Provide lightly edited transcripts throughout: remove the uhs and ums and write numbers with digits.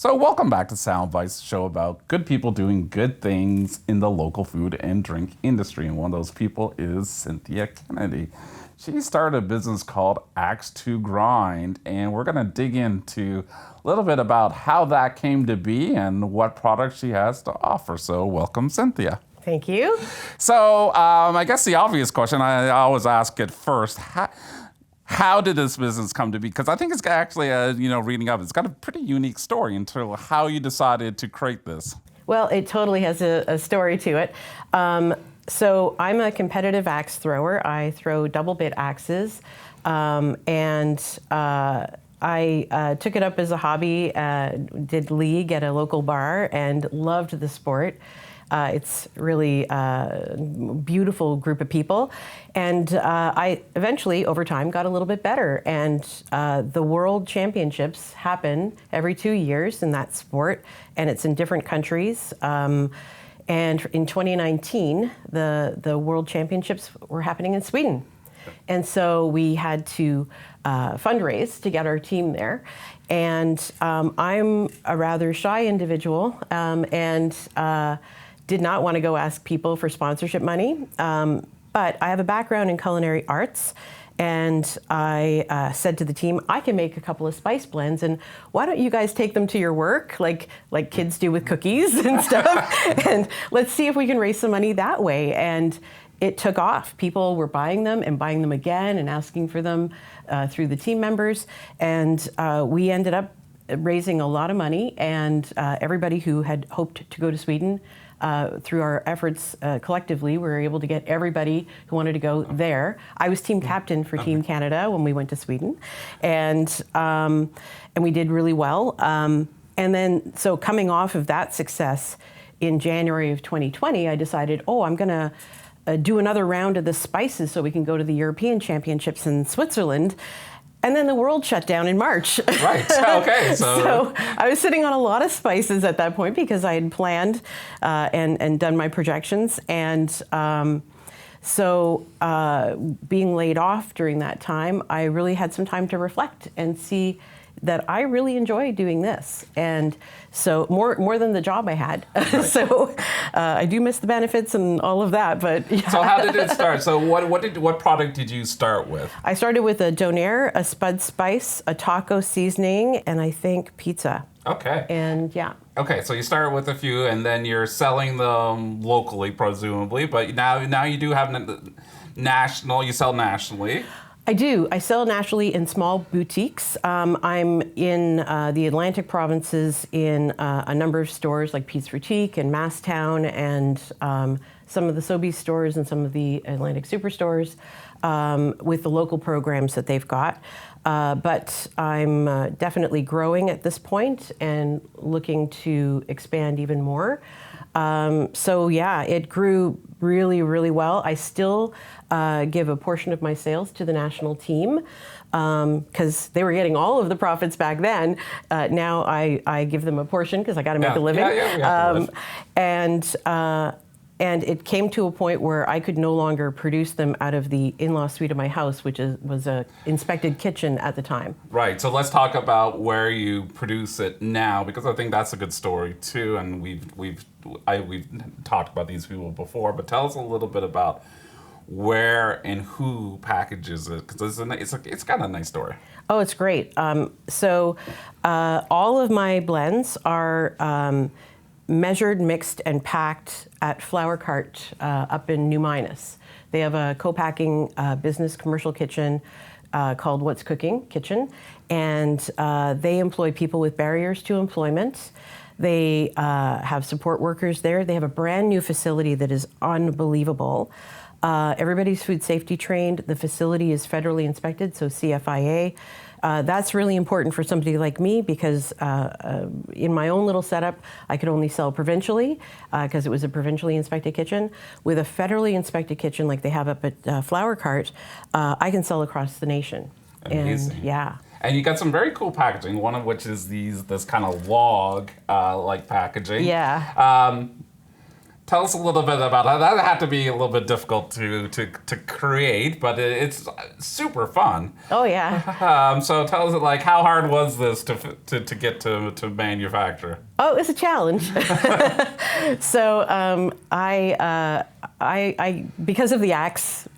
So welcome back to SaltWire's show about good people doing good things in the local food and drink industry. And one of those people is Cynthia Kennedy. She started a business called Axe to Grind, and we're going to dig into a little bit about how that came to be and what products she has to offer. So welcome, Cynthia. Thank you. So I guess the obvious question, I always ask it first, how did this business come to be? Because I think it's actually, reading up, it's got a pretty unique story into how you decided to create this. Well, it totally has a story to it. So I'm a competitive axe thrower. I throw double bit axes, and I took it up as a hobby, did league at a local bar, and loved the sport. It's really a beautiful group of people. And I eventually, over time, got a little bit better. And the World Championships happen every 2 years in that sport, and it's in different countries. And in 2019, the World Championships were happening in Sweden. And so we had to fundraise to get our team there. And I'm a rather shy individual, and did not want to go ask people for sponsorship money, but I have a background in culinary arts, and I said to the team, I can make a couple of spice blends, and why don't you guys take them to your work, like kids do with cookies and stuff, and let's see if we can raise some money that way. And it took off. People were buying them and buying them again and asking for them through the team members, and we ended up raising a lot of money, and everybody who had hoped to go to Sweden, through our efforts collectively, we were able to get everybody who wanted to go there. I was team captain for Team Canada when we went to Sweden, and we did really well. And then, so coming off of that success, in January of 2020, I decided, I'm going to do another round of the spices so we can go to the European Championships in Switzerland. And then the world shut down in March. Right, okay. So I was sitting on a lot of spices at that point because I had planned and done my projections. And so being laid off during that time, I really had some time to reflect and see that I really enjoy doing this. And so more than the job I had. Right. So I do miss the benefits and all of that, but yeah. So how did it start? So what product did you start with? I started with a donair, a spud spice, a taco seasoning, and I think pizza. Okay. And yeah. Okay, so you started with a few, and then you're selling them locally, presumably, but now you do have national, you sell nationally. I do. I sell nationally in small boutiques. I'm in the Atlantic provinces in a number of stores like Pete's Boutique and Masstown, and some of the Sobeys stores and some of the Atlantic superstores with the local programs that they've got. But I'm definitely growing at this point and looking to expand even more. So yeah, it grew really, really well. I still give a portion of my sales to the national team because they were getting all of the profits back then. Now I give them a portion because I got to make a living. And it came to a point where I could no longer produce them out of the in-law suite of my house, which was a inspected kitchen at the time. Right. So let's talk about where you produce it now, because I think that's a good story too. And we've talked about these people before, but tell us a little bit about where and who packages it, because it's got a nice story. Oh, it's great. So all of my blends are measured, mixed, and packed at Flower Cart up in New Minas. They have a co-packing business commercial kitchen called What's Cooking Kitchen, and they employ people with barriers to employment. They have support workers there. They have a brand new facility that is unbelievable. Everybody's food safety trained. The facility is federally inspected, so CFIA. That's really important for somebody like me because in my own little setup, I could only sell provincially because it was a provincially inspected kitchen. With a federally inspected kitchen like they have up at Flower Cart, I can sell across the nation. Amazing. And, yeah. And you got some very cool packaging, one of which is this kind of log like packaging. Yeah. Tell us a little bit about how that had to be a little bit difficult to create, but it's super fun. Oh yeah. So tell us, like, how hard was this to get to manufacture? Oh, it was a challenge. So I because of the axe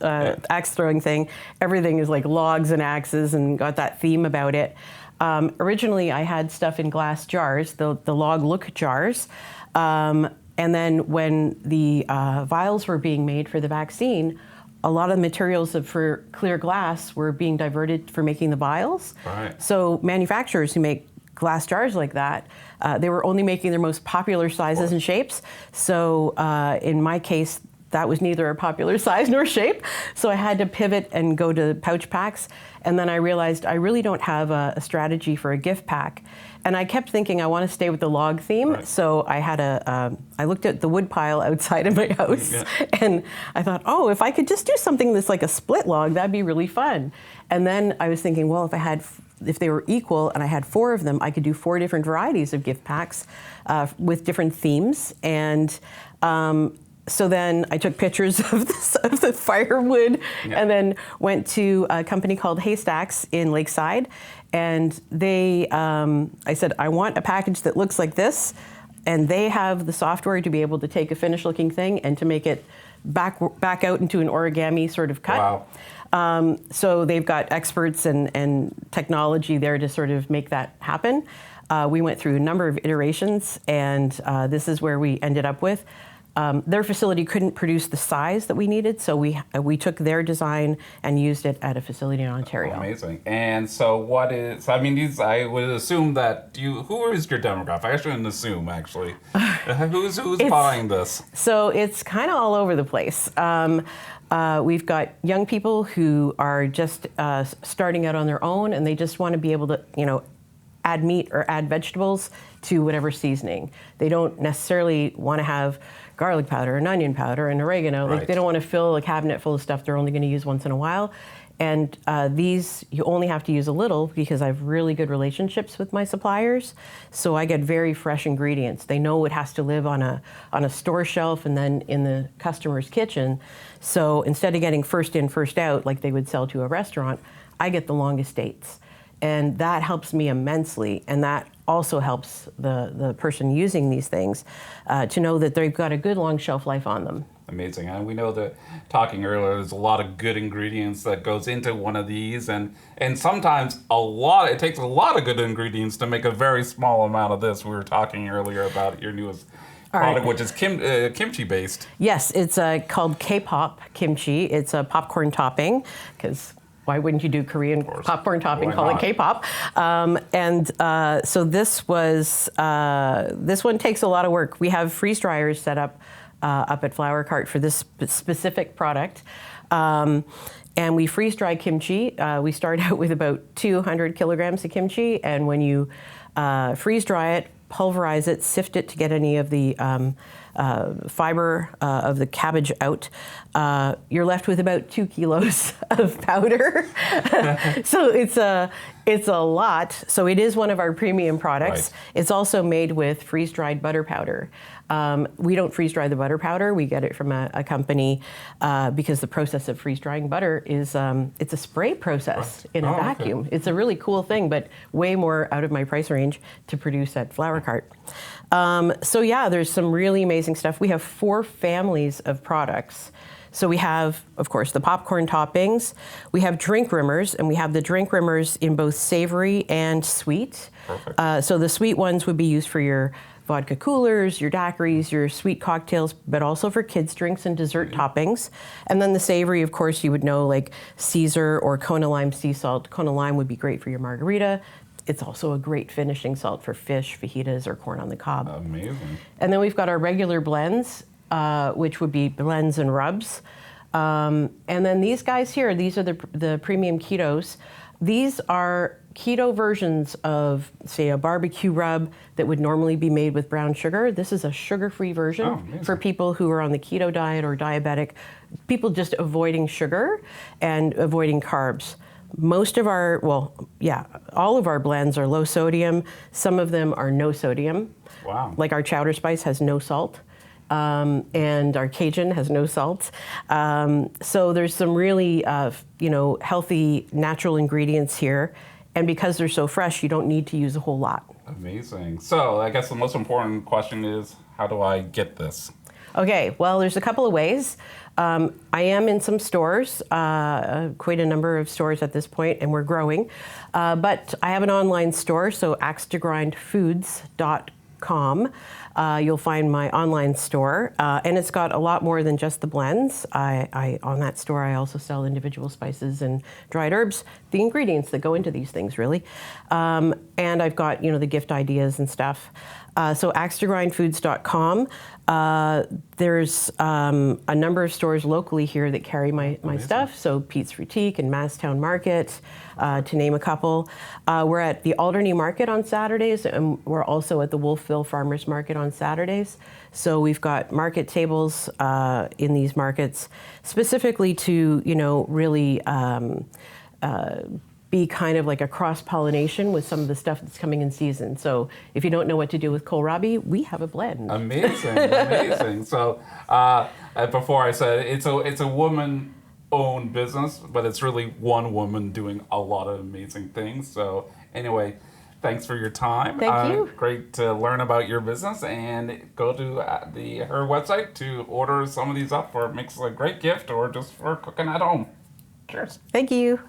throwing thing, everything is like logs and axes, and got that theme about it. Originally, I had stuff in glass jars, the log look jars. And then when the vials were being made for the vaccine, a lot of the materials for clear glass were being diverted for making the vials. Right. So manufacturers who make glass jars like that, they were only making their most popular sizes and shapes. So in my case, that was neither a popular size nor shape. So I had to pivot and go to pouch packs. And then I realized I really don't have a strategy for a gift pack. And I kept thinking I want to stay with the log theme. Right. So I had I looked at the wood pile outside of my house, and I thought, oh, if I could just do something that's like a split log, that'd be really fun. And then I was thinking, well, if they were equal and I had 4 of them, I could do 4 different varieties of gift packs with different themes. And so then I took pictures of the firewood, and then went to a company called Haystacks in Lakeside. And I said, I want a package that looks like this. And they have the software to be able to take a finished looking thing and to make it back out into an origami sort of cut. Wow. So they've got experts and technology there to sort of make that happen. We went through a number of iterations, and this is where we ended up with. Their facility couldn't produce the size that we needed, so we took their design and used it at a facility in Ontario. Amazing. And so I would assume that who is your demographic? I shouldn't assume, actually. Who's buying this? So it's kind of all over the place. We've got young people who are just starting out on their own, and they just want to be able to, add meat or add vegetables to whatever seasoning. They don't necessarily want to have garlic powder and onion powder and oregano. Right. Like, they don't want to fill a cabinet full of stuff they're only going to use once in a while. And these, you only have to use a little, because I have really good relationships with my suppliers. So I get very fresh ingredients. They know it has to live on a store shelf and then in the customer's kitchen. So instead of getting first in, first out, like they would sell to a restaurant, I get the longest dates. And that helps me immensely. And that also helps the person using these things to know that they've got a good long shelf life on them. Amazing. And we know that, talking earlier, there's a lot of good ingredients that goes into one of these, and sometimes it takes a lot of good ingredients to make a very small amount of this. We were talking earlier about your newest product, which is kimchi based. Yes, it's called K-pop kimchi. It's a popcorn topping, because why wouldn't you do Korean popcorn topping? Call it K-pop. So this one takes a lot of work. We have freeze dryers set up at Flower Cart for this specific product. And we freeze dry kimchi. We start out with about 200 kilograms of kimchi. And when you freeze dry it, pulverize it, sift it to get any of the fiber of the cabbage out, you're left with about 2 kilos of powder. So it's a lot. So it is one of our premium products. Right. It's also made with freeze-dried butter powder. We don't freeze-dry the butter powder. We get it from a company because the process of freeze-drying butter is it's a spray process in a vacuum. Okay. It's a really cool thing, but way more out of my price range to produce at Flower Cart. So yeah, there's some really amazing stuff. We have 4 families of products. So we have, of course, the popcorn toppings. We have drink rimmers, and we have the drink rimmers in both savory and sweet. Perfect. So the sweet ones would be used for your vodka coolers, your daiquiris, your sweet cocktails, but also for kids' drinks and dessert toppings. And then the savory, of course, you would know, like Caesar or Kona Lime sea salt. Kona Lime would be great for your margarita. It's also a great finishing salt for fish, fajitas, or corn on the cob. Amazing. And then we've got our regular blends, which would be blends and rubs. And then these guys here, these are the premium ketos. These are keto versions of, say, a barbecue rub that would normally be made with brown sugar. This is a sugar-free version for people who are on the keto diet or diabetic, people just avoiding sugar and avoiding carbs. Most of all of our blends are low sodium. Some of them are no sodium. Wow. Like our chowder spice has no salt. and our Cajun has no salt. So there's some really, healthy natural ingredients here. And because they're so fresh, you don't need to use a whole lot. Amazing. So I guess the most important question is, how do I get this? Okay, well, there's a couple of ways. I am in some stores, quite a number of stores at this point, and we're growing. But I have an online store, so axetogrindfoods.com. You'll find my online store, and it's got a lot more than just the blends. On that store, I also sell individual spices and dried herbs, the ingredients that go into these things, really. And I've got, the gift ideas and stuff. So axetogrindfoods.com. There's a number of stores locally here that carry my stuff. So Pete's Boutique and Masstown Market, to name a couple. We're at the Alderney Market on Saturdays, and we're also at the Wolfville Farmers Market on Saturdays. So we've got market tables in these markets specifically to, really be kind of like a cross-pollination with some of the stuff that's coming in season. So if you don't know what to do with kohlrabi, we have a blend. Amazing, amazing. So before I said it's a woman-owned business, but it's really one woman doing a lot of amazing things. So anyway, thanks for your time. Thank you. Great to learn about your business, and go to her website to order some of these up, or it makes a great gift, or just for cooking at home. Cheers. Thank you.